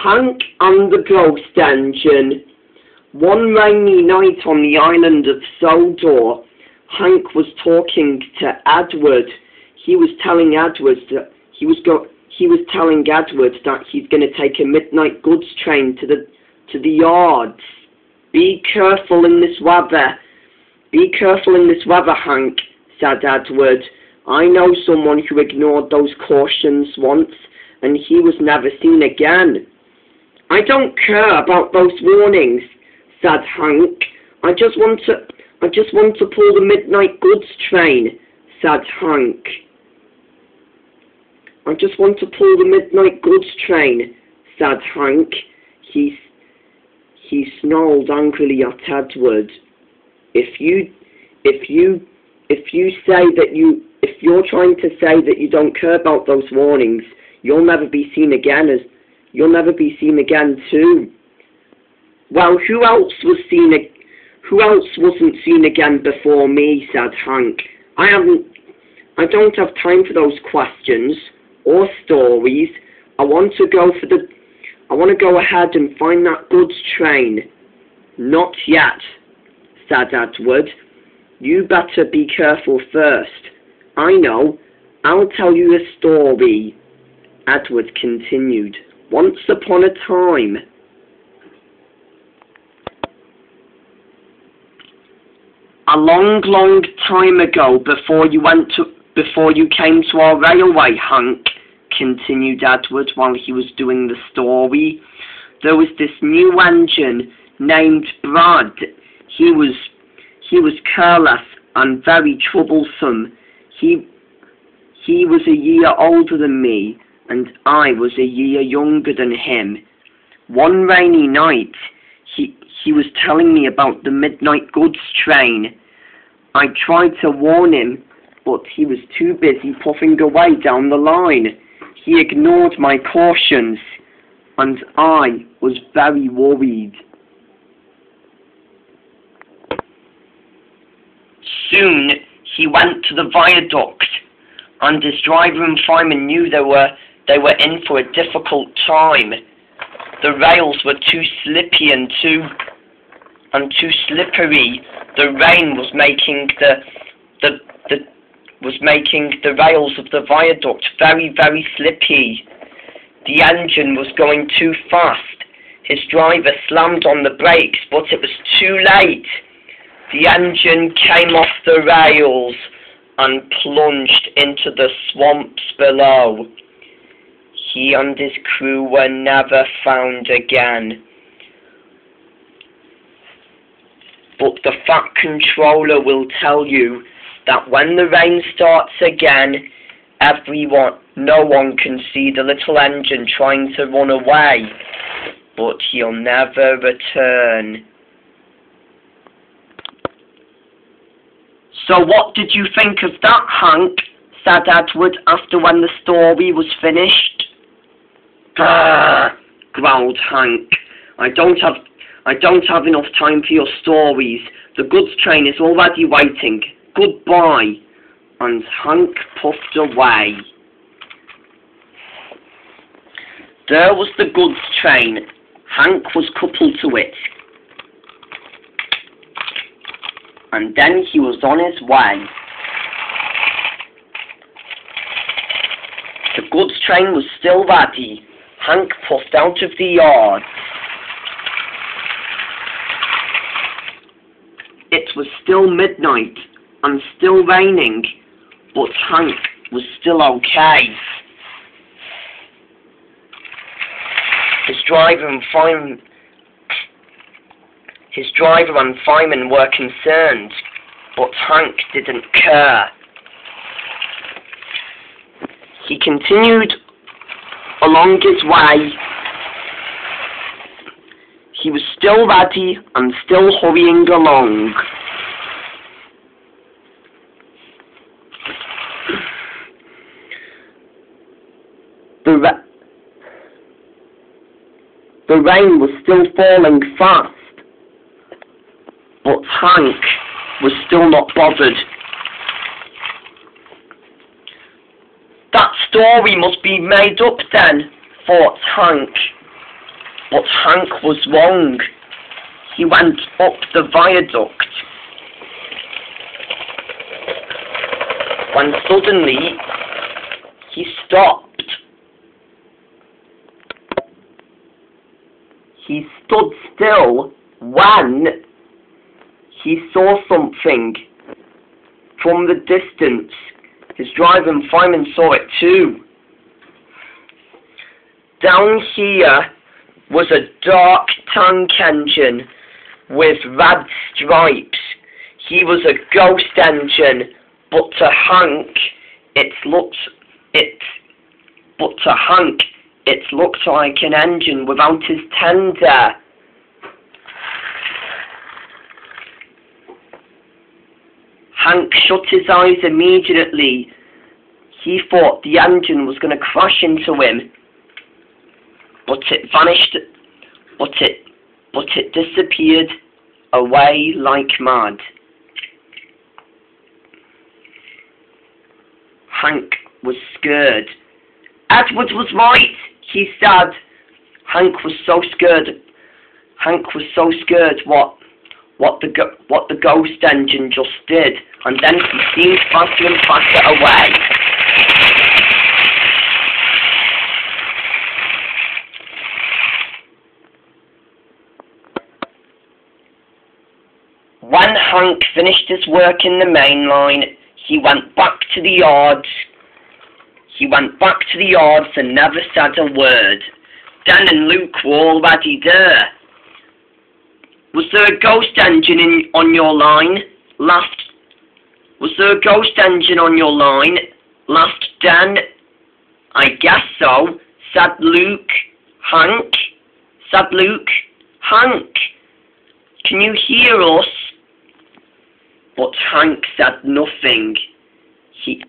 Hank and the Ghost Engine. One rainy night on the island of Sodor, Hank was talking to Edward. He was telling Edward that he's going to take a midnight goods train to the yards. Be careful in this weather. Be careful in this weather, Hank, said Edward. I know someone who ignored those cautions once, and he was never seen again. I don't care about those warnings, said Hank. I just want to pull the midnight goods train, said Hank. I just want to pull the midnight goods train, said Hank. He snarled angrily at Edward. If you're trying to say that you don't care about those warnings, you'll never be seen again too. Well, who else wasn't seen again before me, said Hank. I don't have time for those questions or stories. I want to go ahead and find that goods train. Not yet, said Edward. You better be careful first. I know. I'll tell you a story. Edward continued. Once upon a time, a long, long time ago, before you came to our railway, Hank, continued Edward while he was doing the story, there was this new engine named Brad. He was careless and very troublesome. He was a year older than me, and I was a year younger than him. One rainy night, he was telling me about the midnight goods train. I tried to warn him, but he was too busy puffing away down the line. He ignored my cautions, and I was very worried. Soon, he went to the viaduct, and his driver and fireman knew they were in for a difficult time. The rails were too slippy and too slippery. The rain was making the rails of the viaduct very, very slippy. The engine was going too fast. His driver slammed on the brakes, but it was too late. The engine came off the rails and plunged into the swamps below. He and his crew were never found again. But the Fat Controller will tell you that when the rain starts again, no one can see the little engine trying to run away, but he'll never return. So what did you think of that, Hank? Said Edward after when the story was finished. Grrr, growled Hank. I don't have enough time for your stories. The goods train is already waiting. Goodbye. And Hank puffed away. There was the goods train. Hank was coupled to it. And then he was on his way. The goods train was still ready. Hank puffed out of the yard. It was still midnight and still raining, but Hank was still okay. His driver and fireman were concerned, but Hank didn't care. He continued along his way. He was still ready and still hurrying along. The rain was still falling fast, but Hank was still not bothered. That story must be made up then, thought Hank. But Hank was wrong. He went up the viaduct, when suddenly he stopped. He stood still when he saw something from the distance. His driving fireman saw it too. Down here was a dark tank engine with red stripes. He was a ghost engine, but to Hank it looked like an engine without his tender. Hank shut his eyes immediately. He thought the engine was going to crash into him, but it vanished. But it disappeared away like mad. Hank was scared. Edward was right, he said. Hank was so scared what the ghost engine just did, and then he seemed faster and faster away. When Hank finished his work in the main line, he went back to the yards. He went back to the yards and never said a word. Dan and Luke were already there. Was there a ghost engine on your line? Was there a ghost engine on your line? Laughed Dan. I guess so, said Luke. Hank? Said Luke. Hank, can you hear us? But Hank said nothing. He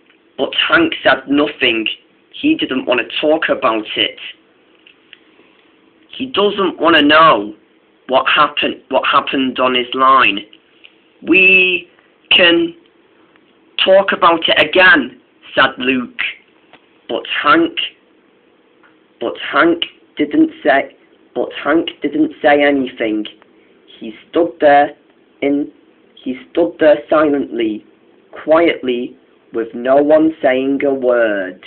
didn't want to talk about it. He doesn't want to know what happened on his line. We can talk about it again, said Luke. But Hank didn't say anything. He stood there silently, quietly, with no one saying a word.